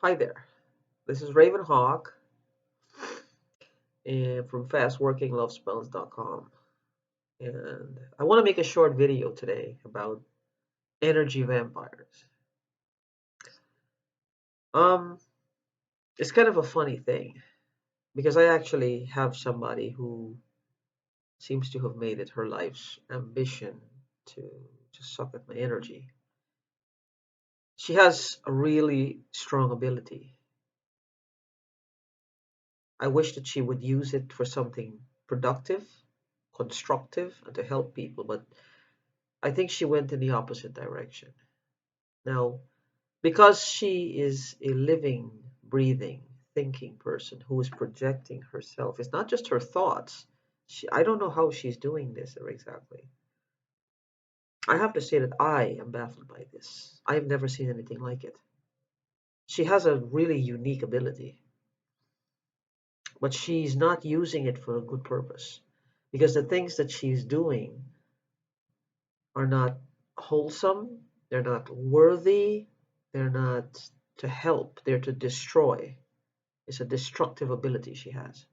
Hi there. This is Raven Hawk and from fastworkinglovespells.com. And I want to make a short video today about energy vampires. Um, it's kind of a funny thing because I actually have somebody who seems to have made it her life's ambition to suck at my energy. She has a really strong ability. I wish that she would use it for something productive, constructive, and to help people, but I think she went in the opposite direction. Now, because she is a living, breathing, thinking person who is projecting herself, it's not just her thoughts. I don't know how she's doing this exactly. I have to say that I am baffled by this. I have never seen anything like it. She has a really unique ability, but she's not using it for a good purpose because the things that she's doing are not wholesome, they're not worthy, they're not to help, they're to destroy. It's a destructive ability she has.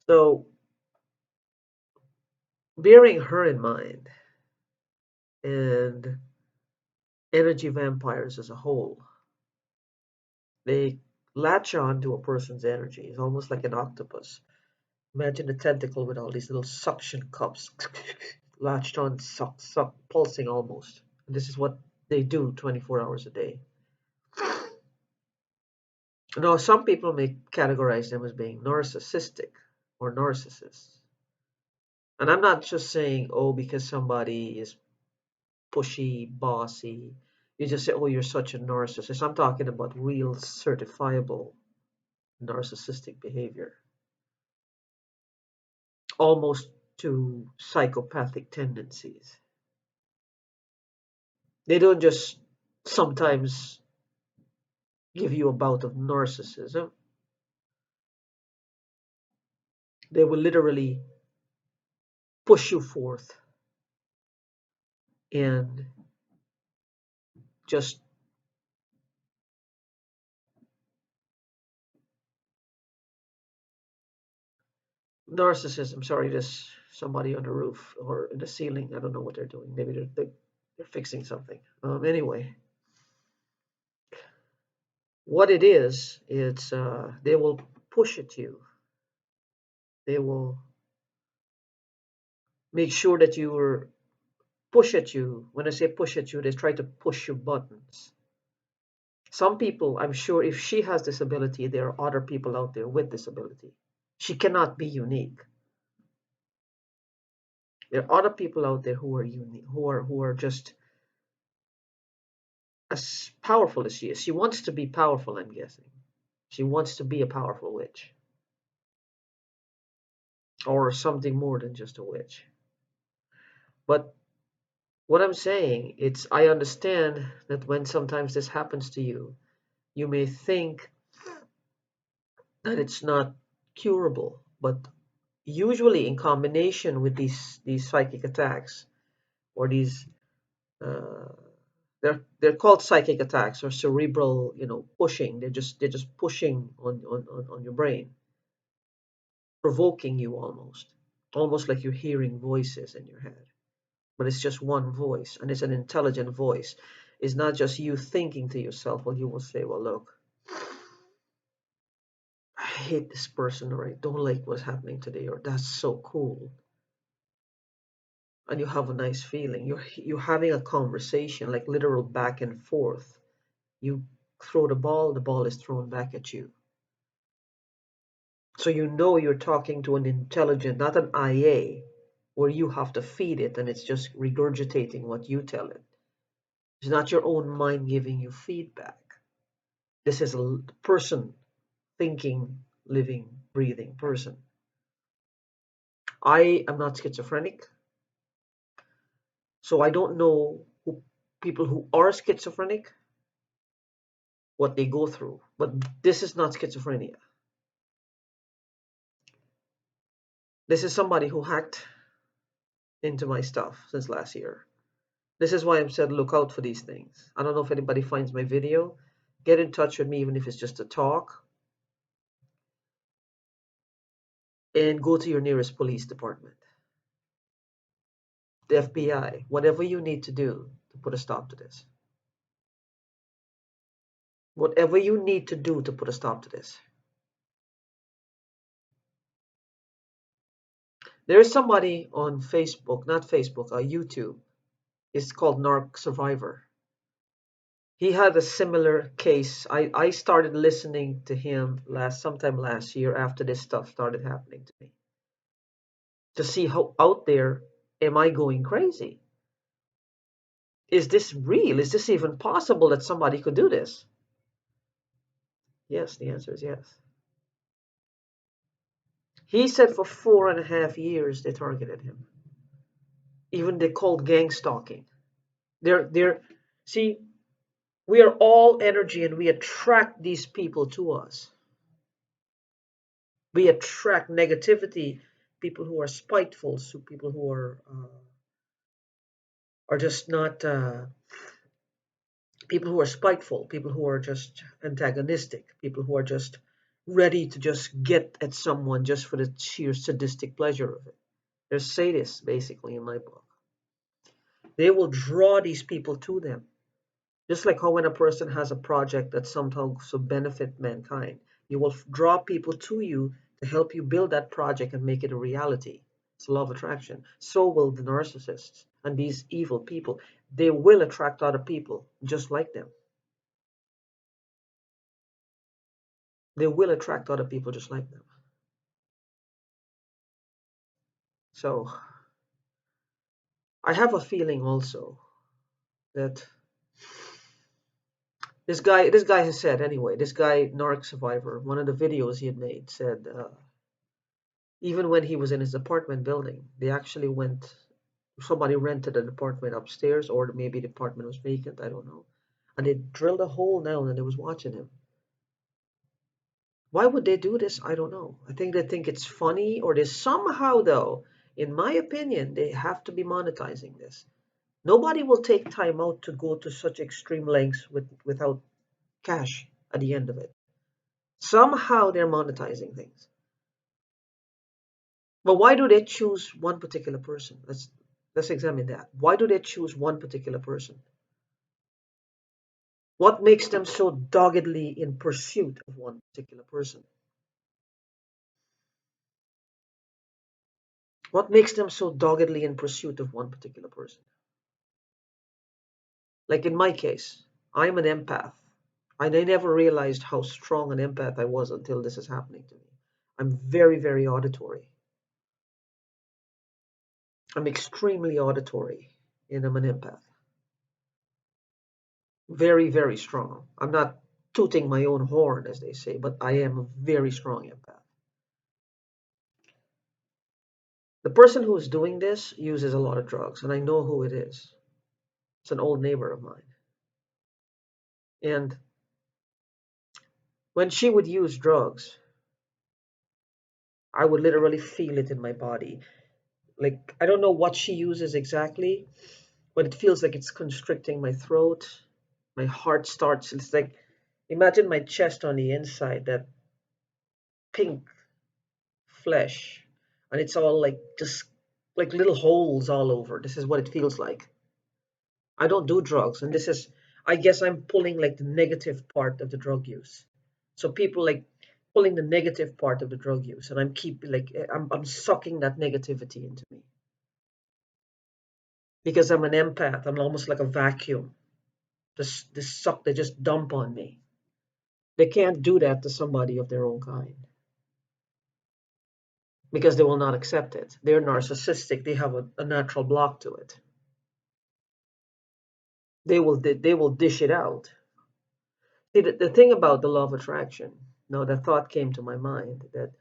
So, bearing her in mind and energy vampires as a whole, they latch on to a person's energy. It's almost like an octopus. Imagine a tentacle with all these little suction cups latched on, suck, suck, pulsing almost. And this is what they do 24 hours a day. Now, some people may categorize them as being narcissistic or narcissists. And I'm not just saying, oh, because somebody is pushy, bossy, you just say, oh, you're such a narcissist. I'm talking about real certifiable narcissistic behavior, almost to psychopathic tendencies. They don't just sometimes give you a bout of narcissism, they will literally push you forth and just narcissism. Sorry, there's somebody on the roof or in the ceiling. I don't know what they're doing. Maybe they're fixing something. Anyway, what it is, it's they will push at you. They will make sure that you are push at you. When I say push at you, they try to push your buttons. Some people, I'm sure, if she has this ability, there are other people out there with this ability. She cannot be unique. There are other people out there who are unique, who are just as powerful as she is. She wants to be powerful, I'm guessing. She wants to be a powerful witch or something more than just a witch. But what I'm saying, it's I understand that when sometimes this happens to you may think that it's not curable, but usually in combination with these psychic attacks or these uh, they're called psychic attacks or cerebral pushing. They're just pushing on your brain, provoking you almost like you're hearing voices in your head, but it's just one voice and it's an intelligent voice. It's not just you thinking to yourself. Well, you will say, well, look, I hate this person, or I don't like what's happening today, or that's so cool, and you have a nice feeling. You're having a conversation, like literal back and forth. You throw the ball is thrown back at you. So you know you're talking to an intelligent, not an IA, where you have to feed it and it's just regurgitating what you tell it. It's not your own mind giving you feedback. This is a person, thinking, living, breathing person. I am not schizophrenic, so I don't know people who are schizophrenic, what they go through. But this is not schizophrenia. This is somebody who hacked into my stuff since last year. This is why I'm said look out for these things. I don't know if anybody finds my video. Get in touch with me, even if it's just a talk, and go to your nearest police department, the FBI, whatever you need to do to put a stop to this. Whatever you need to do to put a stop to this. There is somebody on Facebook, not Facebook, YouTube. It's called Narc Survivor. He had a similar case. I started listening to him sometime last year after this stuff started happening to me to see how out there am I going crazy? Is this real? Is this even possible that somebody could do this? Yes, the answer is yes. He said for 4.5 years they targeted him. Even they called gang stalking. They're see, we are all energy and we attract these people to us. We attract negativity, people who are spiteful, so people who are just not people who are spiteful, people who are just antagonistic, people who are just ready to just get at someone just for the sheer sadistic pleasure of it. They're sadists, basically, in my book. They will draw these people to them. Just like how when a person has a project that somehow so benefit mankind, you will draw people to you to help you build that project and make it a reality. It's law of attraction. So will the narcissists and these evil people. They will attract other people just like them. They will attract other people just like them. So I have a feeling also that this guy has said anyway. This guy, Narc Survivor, one of the videos he had made said even when he was in his apartment building, they actually went. Somebody rented an apartment upstairs, or maybe the apartment was vacant. I don't know. And they drilled a hole down, and they was watching him. Why would they do this? I don't know. I think they think it's funny, or they somehow, though, in my opinion, they have to be monetizing this. Nobody will take time out to go to such extreme lengths without cash at the end of it. Somehow they're monetizing things. But why do they choose one particular person? Let's examine that. Why do they choose one particular person? What makes them so doggedly in pursuit of one particular person? What makes them so doggedly in pursuit of one particular person? Like in my case, I'm an empath. And I never realized how strong an empath I was until this is happening to me. I'm very, very auditory. I'm extremely auditory, and I'm an empath. Very, very strong. I'm not tooting my own horn, as they say, but I am a very strong empath. The person who is doing this uses a lot of drugs, and I know who it is. It's an old neighbor of mine. And when she would use drugs, I would literally feel it in my body. Like, I don't know what she uses exactly, but it feels like it's constricting my throat. My heart starts, it's like, imagine my chest on the inside, that pink flesh, and it's all like just like little holes all over. This is what it feels like. I don't do drugs, and this is, I guess I'm pulling like the negative part of the drug use. So people like pulling the negative part of the drug use, and I'm keeping like I'm sucking that negativity into me because I'm an empath. I'm almost like a vacuum. This suck, they just dump on me. They can't do that to somebody of their own kind because they will not accept it. They're narcissistic. They have a natural block to it. They will dish it out. See, the thing about the law of attraction, now the thought came to my mind that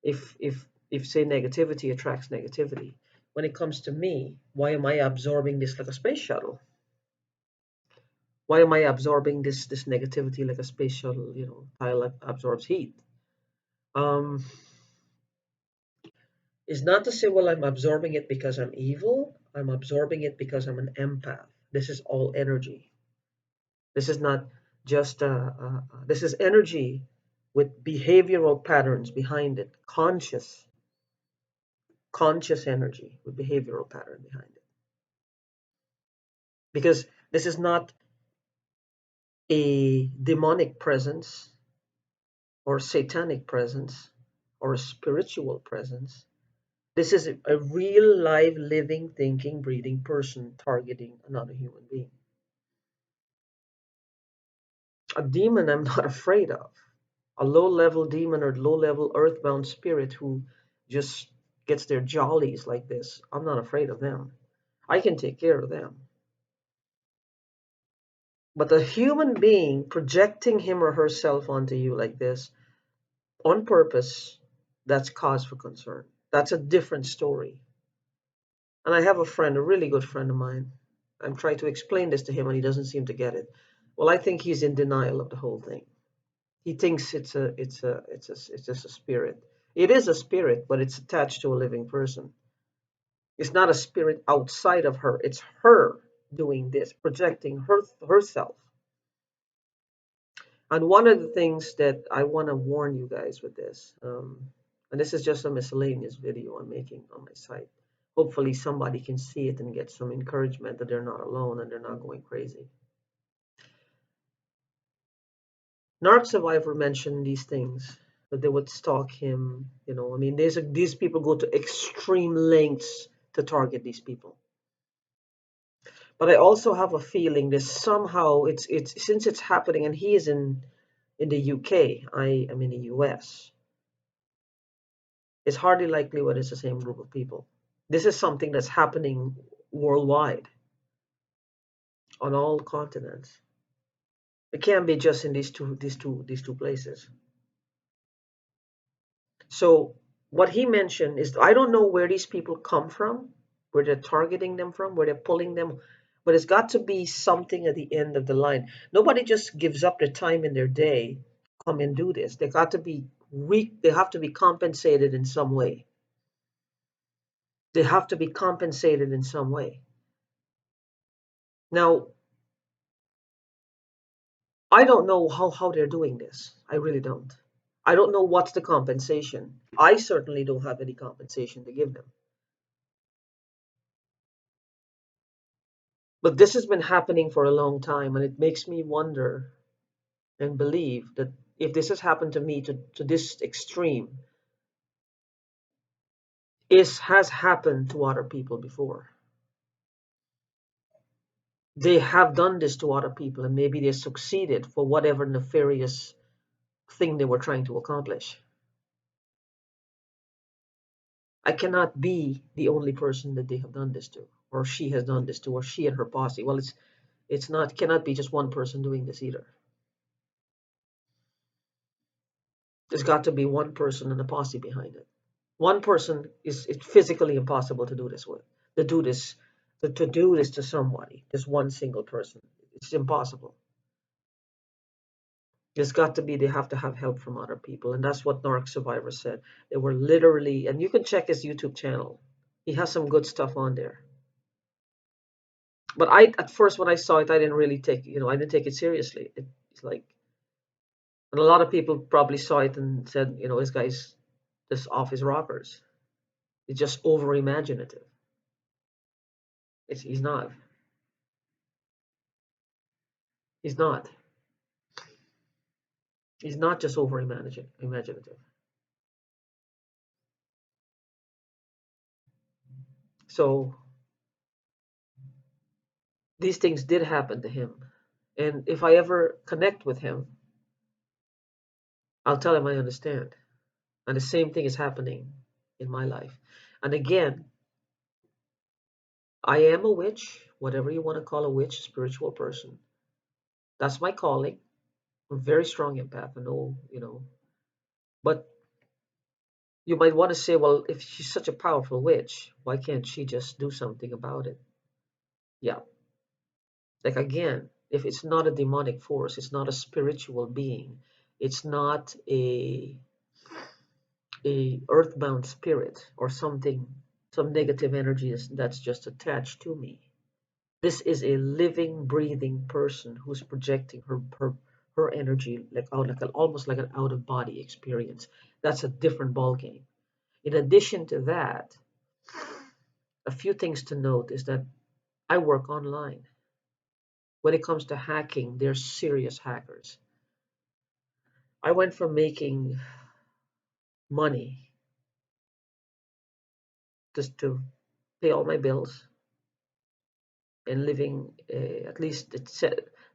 if say negativity attracts negativity, when it comes to me, why am I absorbing this like a space shuttle? Why am I absorbing this negativity like a space shuttle, tile absorbs heat? Um, is not to say, well, I'm absorbing it because I'm evil. I'm absorbing it because I'm an empath. This is all energy. This is not just this is energy with behavioral patterns behind it, conscious energy with behavioral pattern behind it. Because this is not a demonic presence or satanic presence or a spiritual presence. This is a real, live, living, thinking, breathing person targeting another human being. A demon I'm not afraid of. A low level demon or low level earthbound spirit who just gets their jollies like this, I'm not afraid of them. I can take care of them. But a human being projecting him or herself onto you like this on purpose, that's cause for concern. That's a different story. And I have a friend, a really good friend of mine. I'm trying to explain this to him and he doesn't seem to get it. Well, I think he's in denial of the whole thing. He thinks it's just a spirit. It is a spirit, but it's attached to a living person. It's not a spirit outside of her. It's her doing this, projecting herself. And one of the things that I want to warn you guys with this, and this is just a miscellaneous video I'm making on my site. Hopefully somebody can see it and get some encouragement that they're not alone and they're not going crazy. Narc Survivor mentioned these things, that they would stalk him. I mean, these people go to extreme lengths to target these people. But I also have a feeling that somehow it's since it's happening and he is in the UK, I am in the US. It's hardly likely what it's the same group of people. This is something that's happening worldwide on all continents. It can't be just in these two places. So what he mentioned is I don't know where these people come from, where they're targeting them from, where they're pulling them, but it's got to be something at the end of the line. Nobody just gives up their time in their day, come and do this. They got to be weak. They have to be compensated in some way. They have to be compensated in some way. Now, I don't know how they're doing this. I really don't. I don't know what's the compensation. I certainly don't have any compensation to give them. But this has been happening for a long time, and it makes me wonder and believe that if this has happened to me to this extreme, it has happened to other people before. They have done this to other people, and maybe they succeeded for whatever nefarious thing they were trying to accomplish. I cannot be the only person that they have done this to, or she has done this to, or she and her posse. Well, it's not cannot be just one person doing this either. There's got to be one person and a posse behind it. One person is it's physically impossible to do this with. To do this to do this to somebody, just one single person. It's impossible. There's got to be they have to have help from other people. And that's what Narc Survivor said. They were literally and you can check his YouTube channel. He has some good stuff on there. But I at first when I saw it, I didn't really I didn't take it seriously. It's like and a lot of people probably saw it and said, this guy's just off his rockers. He's just over imaginative. He's not. He's not. He's not just over imaginative. So these things did happen to him. And if I ever connect with him, I'll tell him I understand. And the same thing is happening in my life. And again, I am a witch, whatever you want to call a witch, spiritual person. That's my calling. I'm a very strong empath. I know. But you might want to say, well, if she's such a powerful witch, why can't she just do something about it? Yeah. Like again, if it's not a demonic force, it's not a spiritual being, it's not a earthbound spirit or something, some negative energy that's just attached to me. This is a living, breathing person who's projecting her energy like out like almost like an out of body experience. That's a different ball game. In addition to that, a few things to note is that I work online. When it comes to hacking, they're serious hackers. I went from making money just to pay all my bills and living at least it's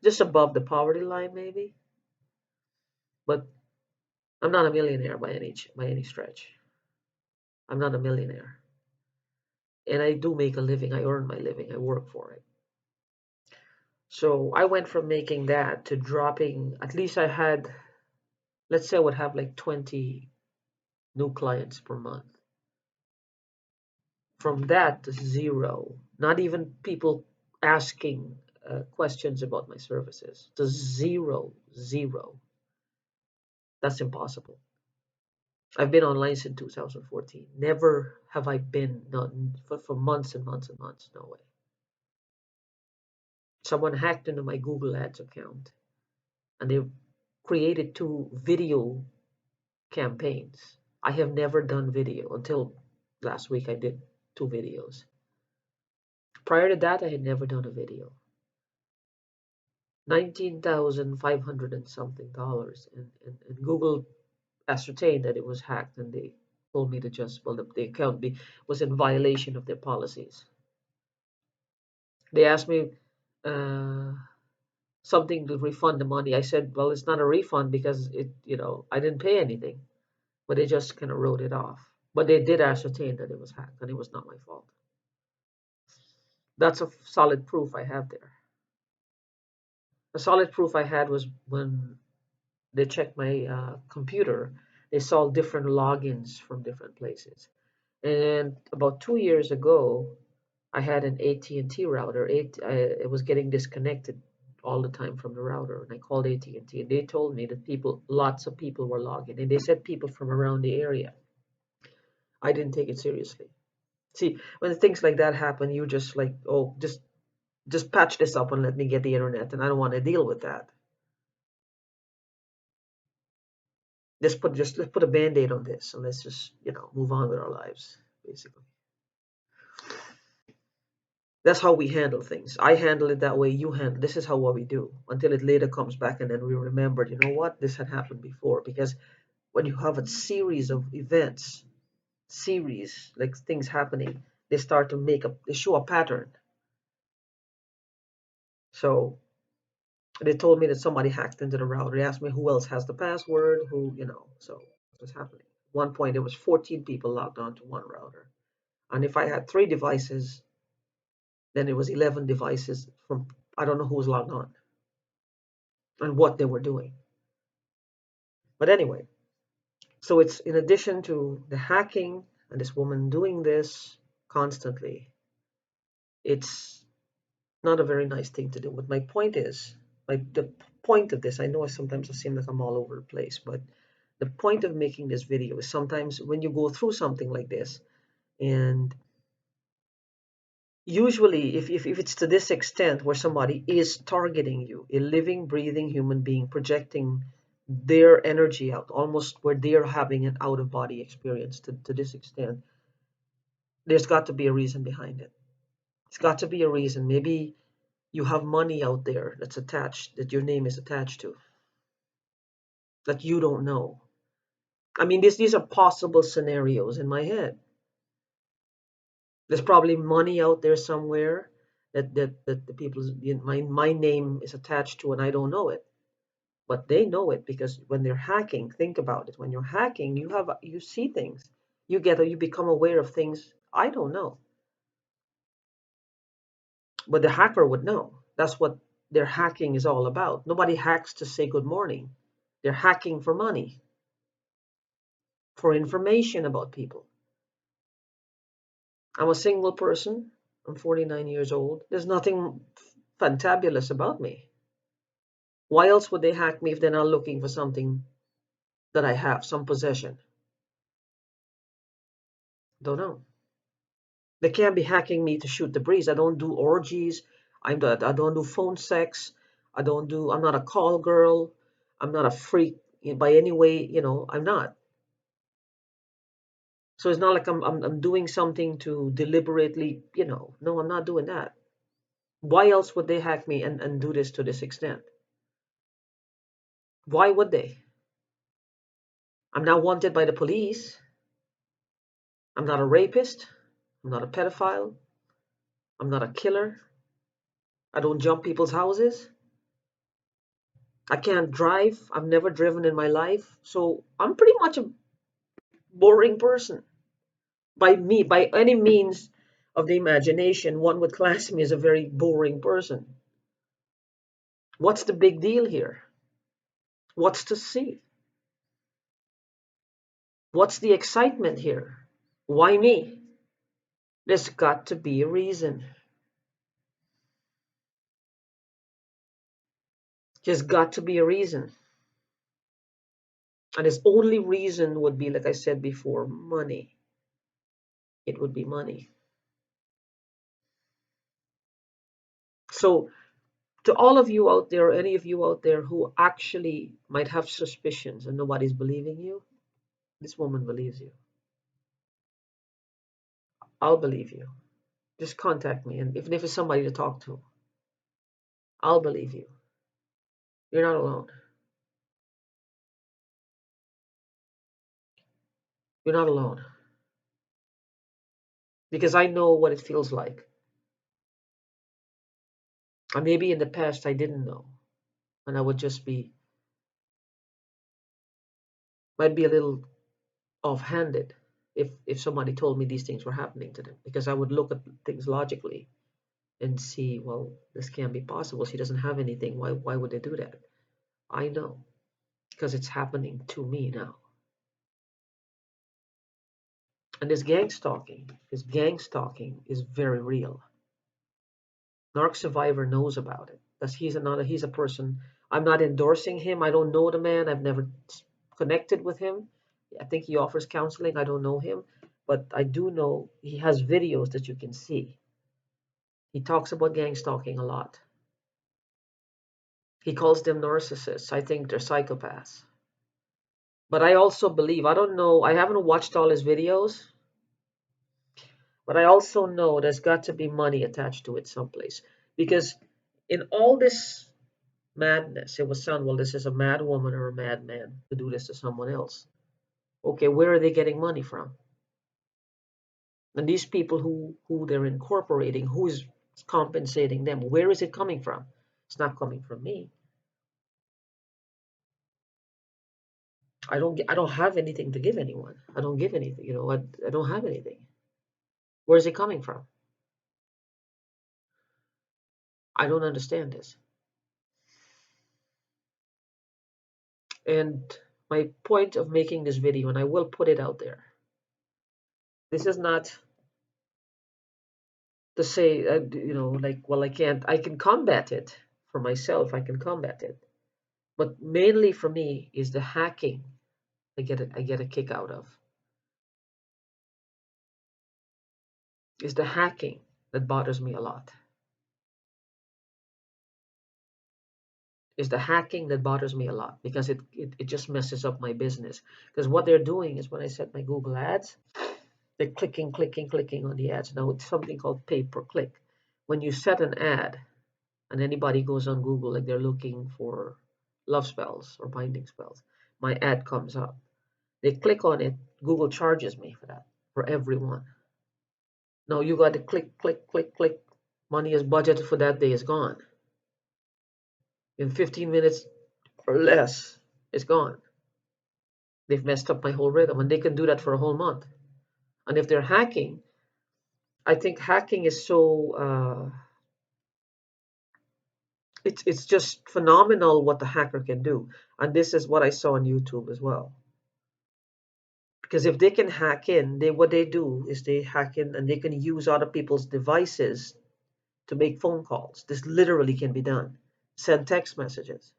just above the poverty line maybe, but I'm not a millionaire by any stretch. I'm not a millionaire, and I do make a living. I earn my living. I work for it. So I went from making that to dropping. At least I had, let's say, I would have like 20 new clients per month. From that to zero, not even people asking questions about my services, to zero, zero. That's impossible. I've been online since 2014. Never have I been none for months and months and months. No way. Someone hacked into my Google Ads account and they created two video campaigns. I have never done video until last week. I did two videos. Prior to that, I had never done a video. 19,500 and something dollars, and Google ascertained that it was hacked, and they told me to just well the account was in violation of their policies. They asked me uh, something to refund the money. I said, well, it's not a refund because I didn't pay anything, but they just kind of wrote it off. But they did ascertain that it was hacked and it was not my fault. That's a solid proof I have there. The solid proof I had was when they checked my computer, they saw different logins from different places. And about 2 years ago, I had an AT&T router. It was getting disconnected all the time from the router, and I called AT&T, and T, and they told me that lots of people were logging, and they said people from around the area. I didn't take it seriously. See, when things like that happen, you just like, oh, just patch this up and let me get the internet, and I don't want to deal with that. Let's put a band-aid on this, and let's just move on with our lives, basically. That's how we handle things. I handle it that way. You handle. This is how what we do until it later comes back, and then we remembered. You know what? This had happened before. Because when you have a series of events, series like things happening, they start to they show a pattern. So they told me that somebody hacked into the router. They asked me who else has the password. So what's happening? At one point, there was 14 people logged on to one router, and if I had three devices, then it was 11 devices from I don't know who was logged on and what they were doing. But anyway, so it's in addition to the hacking and this woman doing this constantly, it's not a very nice thing to do. But my point is, the point of this, I know sometimes I seem like I'm all over the place, but the point of making this video is sometimes when you go through something like this, and usually if it's to this extent where somebody is targeting you, a living, breathing human being projecting their energy out, almost where they're having an out of body experience to this extent, there's got to be a reason behind it. It's got to be a reason. Maybe you have money out there that's attached, that your name is attached to, that you don't know. I mean, these are possible scenarios in my head. There's probably money out there somewhere that the people's my name is attached to, and I don't know it. But they know it because when they're hacking, think about it. When you're hacking, you see things. You become aware of things I don't know. But the hacker would know. That's what their hacking is all about. Nobody hacks to say good morning. They're hacking for money, for information about people. I'm a single person. I'm 49 years old. There's nothing fantabulous about me. Why else would they hack me if they're not looking for something that I have, some possession? Don't know. They can't be hacking me to shoot the breeze. I don't do orgies. I don't do phone sex. I'm not a call girl. I'm not a freak by any way, I'm not. So it's not like I'm doing something to deliberately, no, I'm not doing that. Why else would they hack me and do this to this extent? Why would they? I'm not wanted by the police. I'm not a rapist. I'm not a pedophile. I'm not a killer. I don't jump people's houses. I can't drive. I've never driven in my life. So I'm pretty much a boring person. By any means of the imagination, one would class me as a very boring person. What's the big deal here? What's to see? What's the excitement here? Why me? There's got to be a reason. There's got to be a reason. And his only reason would be, like I said before, money. It would be money. So, to all of you out there, any of you out there who actually might have suspicions and nobody's believing you, this woman believes you. I'll believe you. Just contact me. And even if it's somebody to talk to, I'll believe you. You're not alone. You're not alone. Because I know what it feels like. And maybe in the past I didn't know. And I would just might be a little offhanded if somebody told me these things were happening to them. Because I would look at things logically and see, well, this can't be possible. She doesn't have anything. Why would they do that? I know. Because it's happening to me now. And this gang stalking is very real. Narc Survivor knows about it. That's he's a person. I'm not endorsing him. I don't know the man. I've never connected with him. I think he offers counseling. I don't know him, but I do know he has videos that you can see. He talks about gang stalking a lot. He calls them narcissists. I think they're psychopaths. But I also believe, I don't know, I haven't watched all his videos, but I also know there's got to be money attached to it someplace. Because in all this madness, it was sound, well, this is a mad woman or a madman to do this to someone else. Okay, where are they getting money from? And these people who they're incorporating, who's compensating them? Where is it coming from? It's not coming from me. I don't have anything to give anyone. I don't give anything, I don't have anything. Where is it coming from? I don't understand this. And my point of making this video, and I will put it out there, this is not to say, like, well, I can combat it for myself, I can combat it. But mainly for me is the hacking I get a kick out of. Is the hacking that bothers me a lot. Is the hacking that bothers me a lot because it just messes up my business. Because what they're doing is when I set my Google ads, they're clicking on the ads. Now it's something called pay per click. When you set an ad and anybody goes on Google, like they're looking for love spells or binding spells, my ad comes up. They click on it, Google charges me for that, for everyone. Now you got to click. Money is budgeted for that day is gone. In 15 minutes or less, it's gone. They've messed up my whole rhythm, and they can do that for a whole month. And if they're hacking, I think hacking is so it's just phenomenal what the hacker can do. And this is what I saw on YouTube as well. Because if they can hack in, what they do is they hack in and they can use other people's devices to make phone calls. This literally can be done. Send text messages.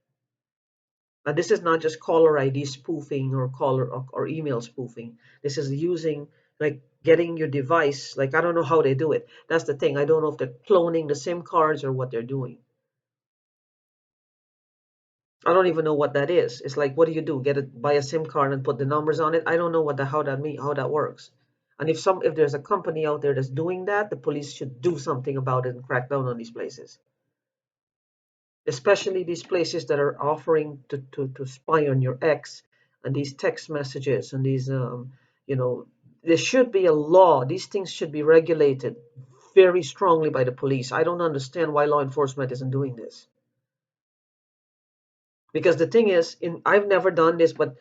Now, this is not just caller ID spoofing or caller or email spoofing. This is using like getting your device. Like, I don't know how they do it. That's the thing. I don't know if they're cloning the SIM cards or what they're doing. I don't even know what that is. It's like, what do you do? Get it, buy a SIM card and put the numbers on it? I don't know how that works. And if there's a company out there that's doing that, the police should do something about it and crack down on these places. Especially these places that are offering to spy on your ex, and these text messages and these you know there should be a law. These things should be regulated very strongly by the police. I don't understand why law enforcement isn't doing this. Because the thing is, I've never done this, but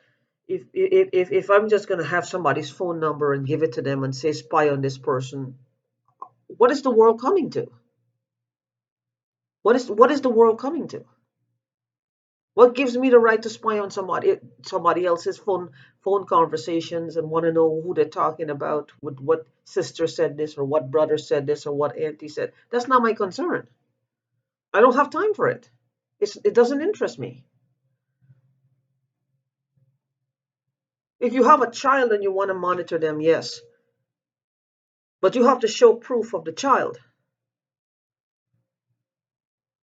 if I'm just going to have somebody's phone number and give it to them and say spy on this person, what is the world coming to? What is the world coming to? What gives me the right to spy on somebody else's phone conversations and want to know who they're talking about, with what sister said this or what brother said this or what auntie said? That's not my concern. I don't have time for it. It doesn't interest me. If you have a child and you want to monitor them, yes, but you have to show proof of the child.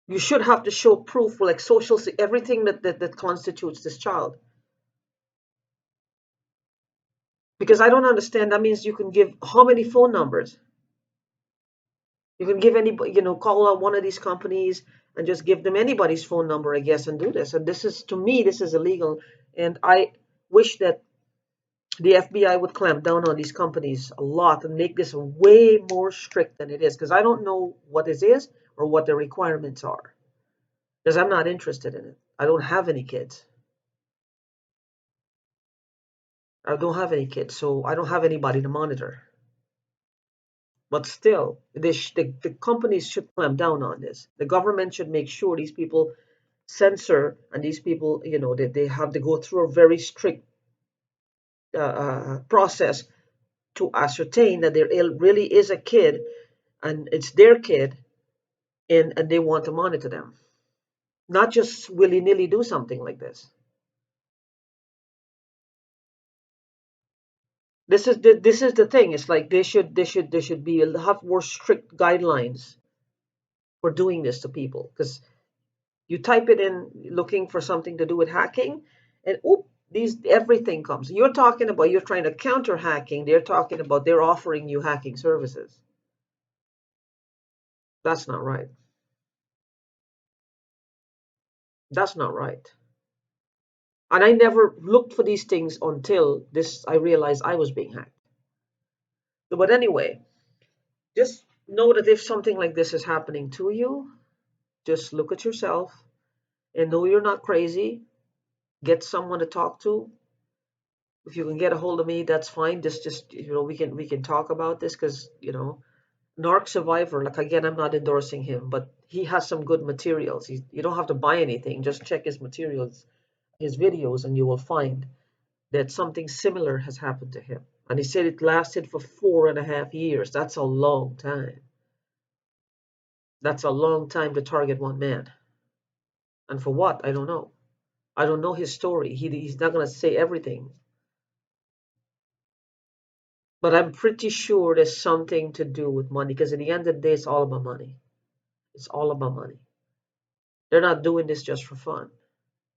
You should have to show proof, like everything that constitutes this child. Because I don't understand. That means you can give how many phone numbers? You can give anybody, call out one of these companies and just give them anybody's phone number, I guess, and do this. And this is, to me, this is illegal. And I wish that the FBI would clamp down on these companies a lot and make this way more strict than it is. Because I don't know what this is or what the requirements are. Because I'm not interested in it. I don't have any kids. I don't have any kids, so I don't have anybody to monitor. But still, the companies should clamp down on this. The government should make sure these people censor, and these people, they have to go through a very strict process to ascertain that there really is a kid and it's their kid, and they want to monitor them. Not just willy-nilly do something like this. This is the thing. It's like they should be have more strict guidelines for doing this to people, because you type it in looking for something to do with hacking, and oop, these everything comes. You're trying to counter hacking. They're talking about they're offering you hacking services. That's not right. That's not right. And I never looked for these things until this I realized I was being hacked. But anyway, just know that if something like this is happening to you, just look at yourself and know you're not crazy. Get someone to talk to. If you can get a hold of me, that's fine. Just we can talk about this, because Narc Survivor. Like, again, I'm not endorsing him, but he has some good materials. You don't have to buy anything. Just check his materials, his videos, and you will find that something similar has happened to him. And he said it lasted for 4.5 years. That's a long time. That's a long time to target one man. And for what? I don't know. I don't know his story. He's not going to say everything. But I'm pretty sure there's something to do with money, because at the end of the day, it's all about money. It's all about money. They're not doing this just for fun.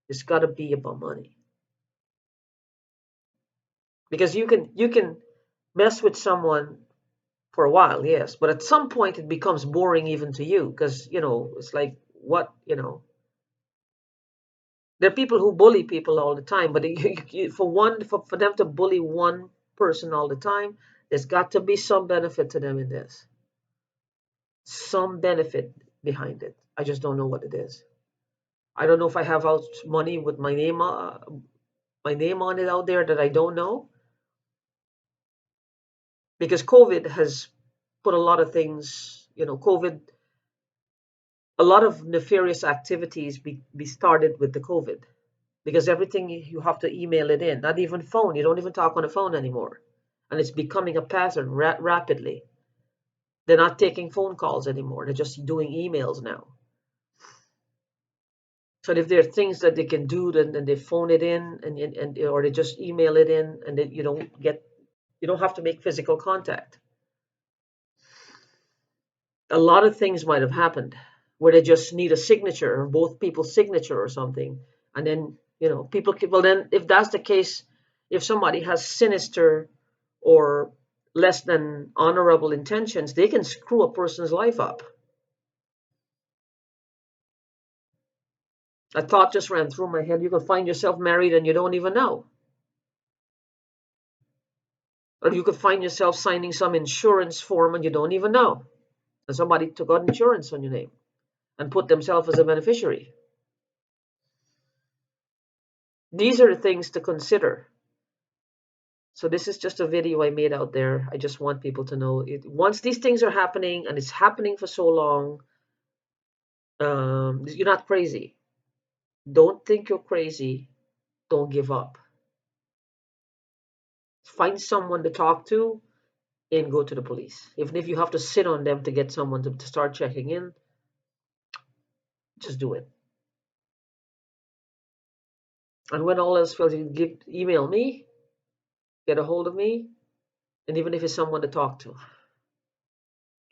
It's got to be about money. Because you can mess with someone for a while, yes, but at some point it becomes boring even to you, because it's like, what, there are people who bully people all the time, but for them to bully one person all the time, there's got to be some benefit to them in this. Some benefit behind it. I just don't know what it is. I don't know if I have out money with my name on it out there that I don't know, because COVID has put a lot of things. COVID, a lot of nefarious activities be started with the COVID, because everything you have to email it in. Not even phone. You don't even talk on the phone anymore, and it's becoming a pattern rapidly. They're not taking phone calls anymore. They're just doing emails now. So if there are things that they can do, then they phone it in, and or they just email it in, and then you don't get. You don't have to make physical contact. A lot of things might have happened where they just need a signature or both people's signature or something. And then, people can, well, then if that's the case, if somebody has sinister or less than honorable intentions, they can screw a person's life up. A thought just ran through my head. You could find yourself married and you don't even know. Or you could find yourself signing some insurance form and you don't even know. And somebody took out insurance on your name and put themselves as a beneficiary. These are the things to consider. So this is just a video I made out there. I just want people to know it. Once these things are happening and it's happening for so long, you're not crazy. Don't think you're crazy. Don't give up. Find someone to talk to and go to the police. Even if you have to sit on them to get someone to start checking in, just do it. And when all else fails, you email me, get a hold of me, and even if it's someone to talk to.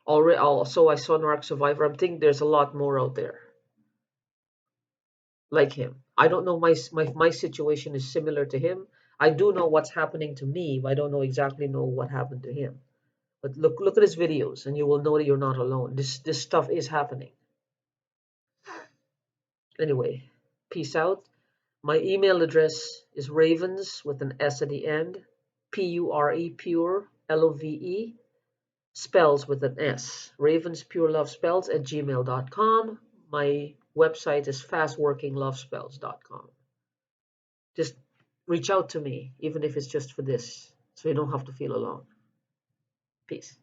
Already, also, I saw Narc Survivor. I'm thinking there's a lot more out there like him. I don't know my situation is similar to him. I do know what's happening to me, but I don't know exactly know what happened to him. But look at his videos, and you will know that you're not alone. This stuff is happening. Anyway, peace out. My email address is ravens with an S at the end, Pure, pure, Love, spells with an S. Ravens Pure Love Spells at gmail.com. My website is fastworkinglovespells.com. Just reach out to me, even if it's just for this, so you don't have to feel alone. Peace.